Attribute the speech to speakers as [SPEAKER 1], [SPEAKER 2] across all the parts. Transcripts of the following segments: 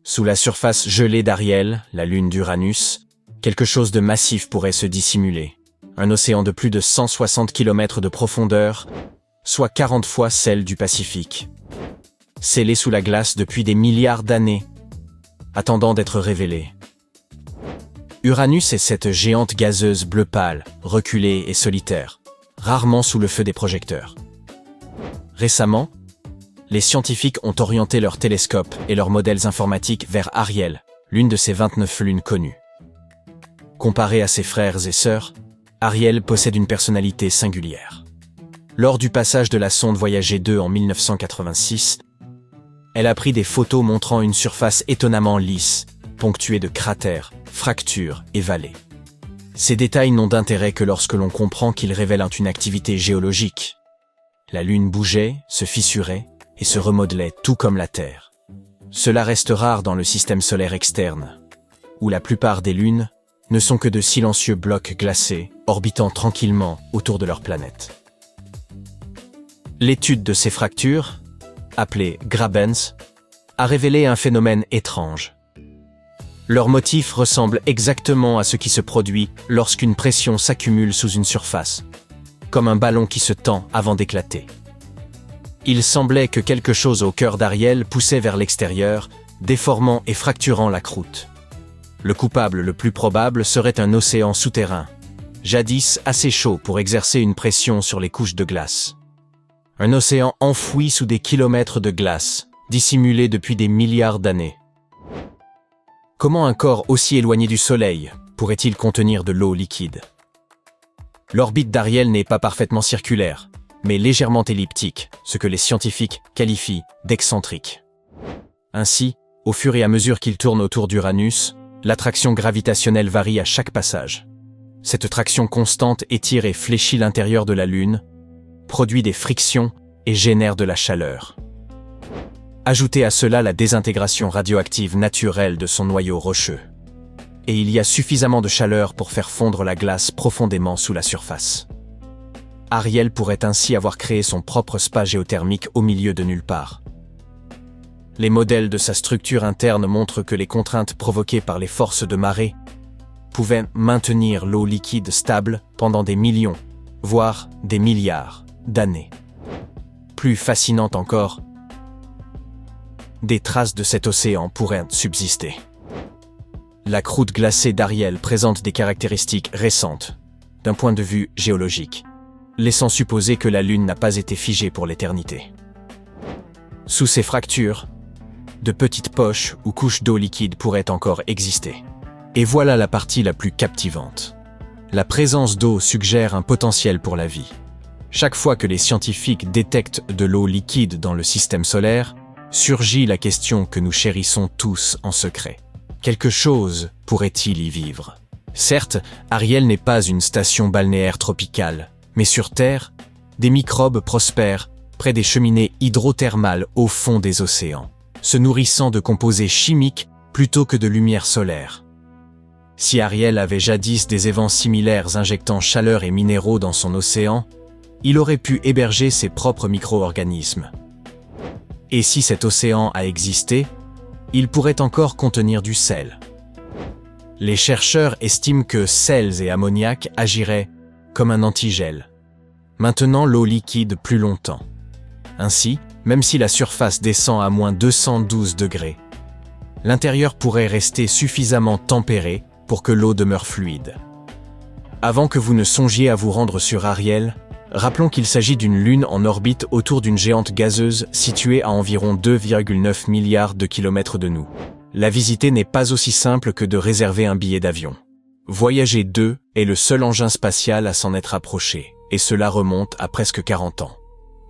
[SPEAKER 1] Sous la surface gelée d'Ariel, la lune d'Uranus, quelque chose de massif pourrait se dissimuler. Un océan de plus de 160 km de profondeur, soit 40 fois celle du Pacifique. Scellé sous la glace depuis des milliards d'années, attendant d'être révélé. Uranus est cette géante gazeuse bleu pâle, reculée et solitaire, rarement sous le feu des projecteurs. Récemment, les scientifiques ont orienté leurs télescopes et leurs modèles informatiques vers Ariel, l'une de ces 29 lunes connues. Comparée à ses frères et sœurs, Ariel possède une personnalité singulière. Lors du passage de la sonde Voyager 2 en 1986, elle a pris des photos montrant une surface étonnamment lisse, ponctuée de cratères, fractures et vallées. Ces détails n'ont d'intérêt que lorsque l'on comprend qu'ils révèlent une activité géologique. La Lune bougeait, se fissurait et se remodelait tout comme la Terre. Cela reste rare dans le système solaire externe, où la plupart des lunes ne sont que de silencieux blocs glacés, orbitant tranquillement autour de leur planète. L'étude de ces fractures, appelée grabens, a révélé un phénomène étrange. Leur motif ressemble exactement à ce qui se produit lorsqu'une pression s'accumule sous une surface, comme un ballon qui se tend avant d'éclater. Il semblait que quelque chose au cœur d'Ariel poussait vers l'extérieur, déformant et fracturant la croûte. Le coupable le plus probable serait un océan souterrain, jadis assez chaud pour exercer une pression sur les couches de glace. Un océan enfoui sous des kilomètres de glace, dissimulé depuis des milliards d'années. Comment un corps aussi éloigné du Soleil pourrait-il contenir de l'eau liquide? L'orbite d'Ariel n'est pas parfaitement circulaire, mais légèrement elliptique, ce que les scientifiques qualifient d'excentrique. Ainsi, au fur et à mesure qu'il tourne autour d'Uranus, l'attraction gravitationnelle varie à chaque passage. Cette traction constante étire et fléchit l'intérieur de la Lune, produit des frictions et génère de la chaleur. Ajoutez à cela la désintégration radioactive naturelle de son noyau rocheux. Et il y a suffisamment de chaleur pour faire fondre la glace profondément sous la surface. Ariel pourrait ainsi avoir créé son propre spa géothermique au milieu de nulle part. Les modèles de sa structure interne montrent que les contraintes provoquées par les forces de marée pouvaient maintenir l'eau liquide stable pendant des millions, voire des milliards d'années. Plus fascinante encore, des traces de cet océan pourraient subsister. La croûte glacée d'Ariel présente des caractéristiques récentes, d'un point de vue géologique, laissant supposer que la Lune n'a pas été figée pour l'éternité. Sous ces fractures, de petites poches ou couches d'eau liquide pourraient encore exister. Et voilà la partie la plus captivante. La présence d'eau suggère un potentiel pour la vie. Chaque fois que les scientifiques détectent de l'eau liquide dans le système solaire, surgit la question que nous chérissons tous en secret. Quelque chose pourrait-il y vivre? Certes, Ariel n'est pas une station balnéaire tropicale, mais sur Terre, des microbes prospèrent près des cheminées hydrothermales au fond des océans, se nourrissant de composés chimiques plutôt que de lumière solaire. Si Ariel avait jadis des évents similaires injectant chaleur et minéraux dans son océan, il aurait pu héberger ses propres micro-organismes. Et si cet océan a existé, il pourrait encore contenir du sel. Les chercheurs estiment que sels et ammoniac agiraient comme un antigel, maintenant l'eau liquide plus longtemps. Ainsi, même si la surface descend à moins 212 degrés, l'intérieur pourrait rester suffisamment tempéré pour que l'eau demeure fluide. Avant que vous ne songiez à vous rendre sur Ariel, rappelons qu'il s'agit d'une lune en orbite autour d'une géante gazeuse située à environ 2,9 milliards de kilomètres de nous. La visiter n'est pas aussi simple que de réserver un billet d'avion. Voyager 2 est le seul engin spatial à s'en être approché, et cela remonte à presque 40 ans.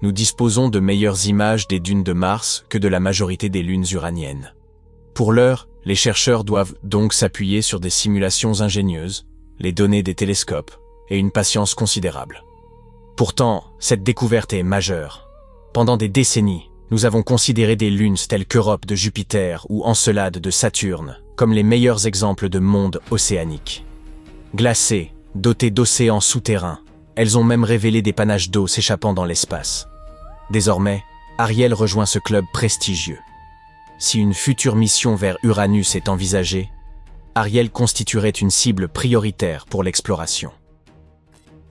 [SPEAKER 1] Nous disposons de meilleures images des dunes de Mars que de la majorité des lunes uraniennes. Pour l'heure, les chercheurs doivent donc s'appuyer sur des simulations ingénieuses, les données des télescopes et une patience considérable. Pourtant, cette découverte est majeure. Pendant des décennies, nous avons considéré des lunes telles qu'Europe de Jupiter ou Encelade de Saturne comme les meilleurs exemples de mondes océaniques. Glacées, dotées d'océans souterrains, elles ont même révélé des panaches d'eau s'échappant dans l'espace. Désormais, Ariel rejoint ce club prestigieux. si une future mission vers Uranus est envisagée, Ariel constituerait une cible prioritaire pour l'exploration.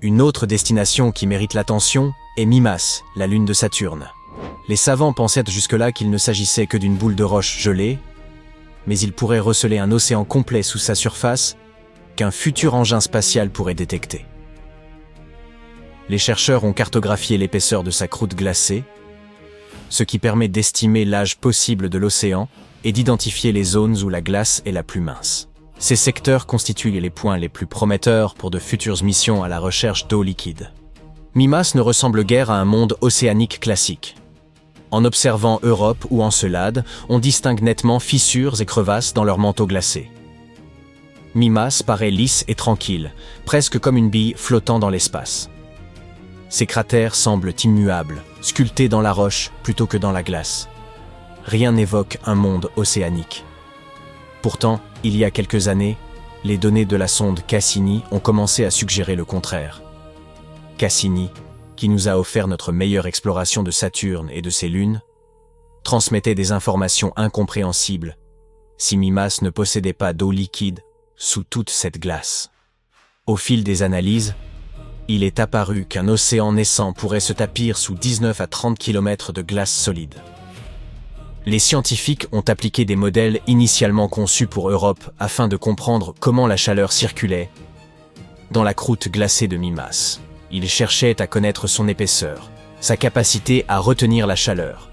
[SPEAKER 1] Une autre destination qui mérite l'attention est Mimas, la lune de Saturne. Les savants pensaient jusque-là qu'il ne s'agissait que d'une boule de roche gelée, mais il pourrait receler un océan complet sous sa surface qu'un futur engin spatial pourrait détecter. Les chercheurs ont cartographié l'épaisseur de sa croûte glacée, ce qui permet d'estimer l'âge possible de l'océan et d'identifier les zones où la glace est la plus mince. Ces secteurs constituent les points les plus prometteurs pour de futures missions à la recherche d'eau liquide. Mimas ne ressemble guère à un monde océanique classique. En observant Europe ou Encelade, on distingue nettement fissures et crevasses dans leur manteau glacé. Mimas paraît lisse et tranquille, presque comme une bille flottant dans l'espace. Ces cratères semblent immuables, sculptés dans la roche plutôt que dans la glace. Rien n'évoque un monde océanique. Pourtant, il y a quelques années, les données de la sonde Cassini ont commencé à suggérer le contraire. Cassini, qui nous a offert notre meilleure exploration de Saturne et de ses lunes, transmettait des informations incompréhensibles si Mimas ne possédait pas d'eau liquide sous toute cette glace. Au fil des analyses, il est apparu qu'un océan naissant pourrait se tapir sous 19 à 30 km de glace solide. Les scientifiques ont appliqué des modèles initialement conçus pour Europe afin de comprendre comment la chaleur circulait dans la croûte glacée de Mimas. Ils cherchaient à connaître son épaisseur, sa capacité à retenir la chaleur,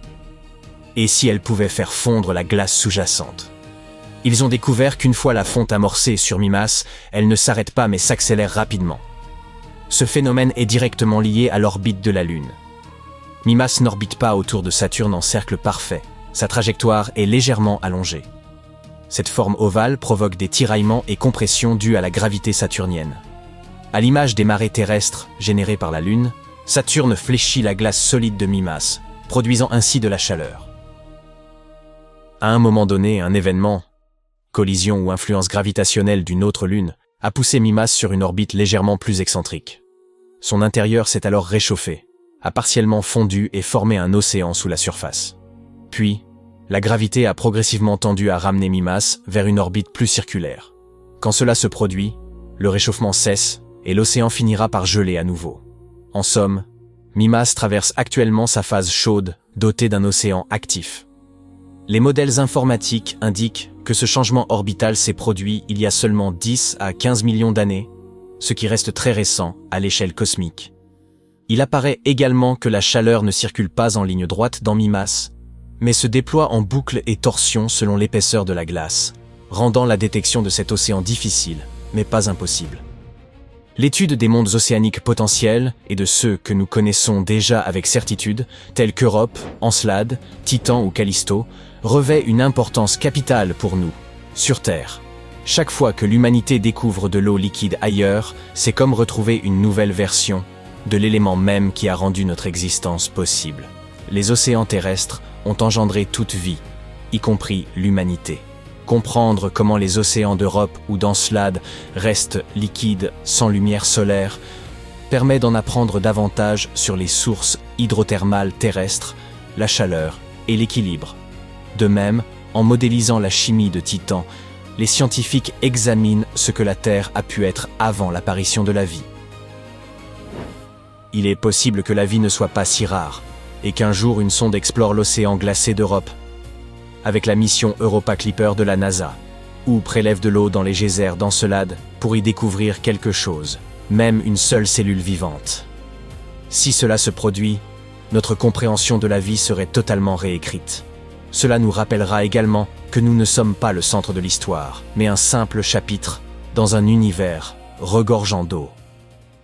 [SPEAKER 1] et si elle pouvait faire fondre la glace sous-jacente. Ils ont découvert qu'une fois la fonte amorcée sur Mimas, elle ne s'arrête pas mais s'accélère rapidement. Ce phénomène est directement lié à l'orbite de la Lune. Mimas n'orbite pas autour de Saturne en cercle parfait, sa trajectoire est légèrement allongée. Cette forme ovale provoque des tiraillements et compressions dues à la gravité saturnienne. À l'image des marées terrestres générées par la Lune, Saturne fléchit la glace solide de Mimas, produisant ainsi de la chaleur. À un moment donné, un événement, collision ou influence gravitationnelle d'une autre Lune, a poussé Mimas sur une orbite légèrement plus excentrique. Son intérieur s'est alors réchauffé, a partiellement fondu et formé un océan sous la surface. Puis, la gravité a progressivement tendu à ramener Mimas vers une orbite plus circulaire. Quand cela se produit, le réchauffement cesse et l'océan finira par geler à nouveau. En somme, Mimas traverse actuellement sa phase chaude, dotée d'un océan actif. Les modèles informatiques indiquent que ce changement orbital s'est produit il y a seulement 10 à 15 millions d'années, ce qui reste très récent à l'échelle cosmique. Il apparaît également que la chaleur ne circule pas en ligne droite dans Mimas, mais se déploie en boucle et torsion selon l'épaisseur de la glace, rendant la détection de cet océan difficile, mais pas impossible. L'étude des mondes océaniques potentiels et de ceux que nous connaissons déjà avec certitude, tels qu'Europe, Encelade, Titan ou Callisto, revêt une importance capitale pour nous, sur Terre. Chaque fois que l'humanité découvre de l'eau liquide ailleurs, c'est comme retrouver une nouvelle version de l'élément même qui a rendu notre existence possible. Les océans terrestres ont engendré toute vie, y compris l'humanité. Comprendre comment les océans d'Europe ou d'Encelade restent liquides sans lumière solaire permet d'en apprendre davantage sur les sources hydrothermales terrestres, la chaleur et l'équilibre. De même, en modélisant la chimie de Titan, les scientifiques examinent ce que la Terre a pu être avant l'apparition de la vie. Il est possible que la vie ne soit pas si rare, et qu'un jour une sonde explore l'océan glacé d'Europe, avec la mission Europa Clipper de la NASA, ou prélève de l'eau dans les geysers d'Encelade pour y découvrir quelque chose, même une seule cellule vivante. Si cela se produit, notre compréhension de la vie serait totalement réécrite. Cela nous rappellera également que nous ne sommes pas le centre de l'histoire, mais un simple chapitre dans un univers regorgeant d'eau.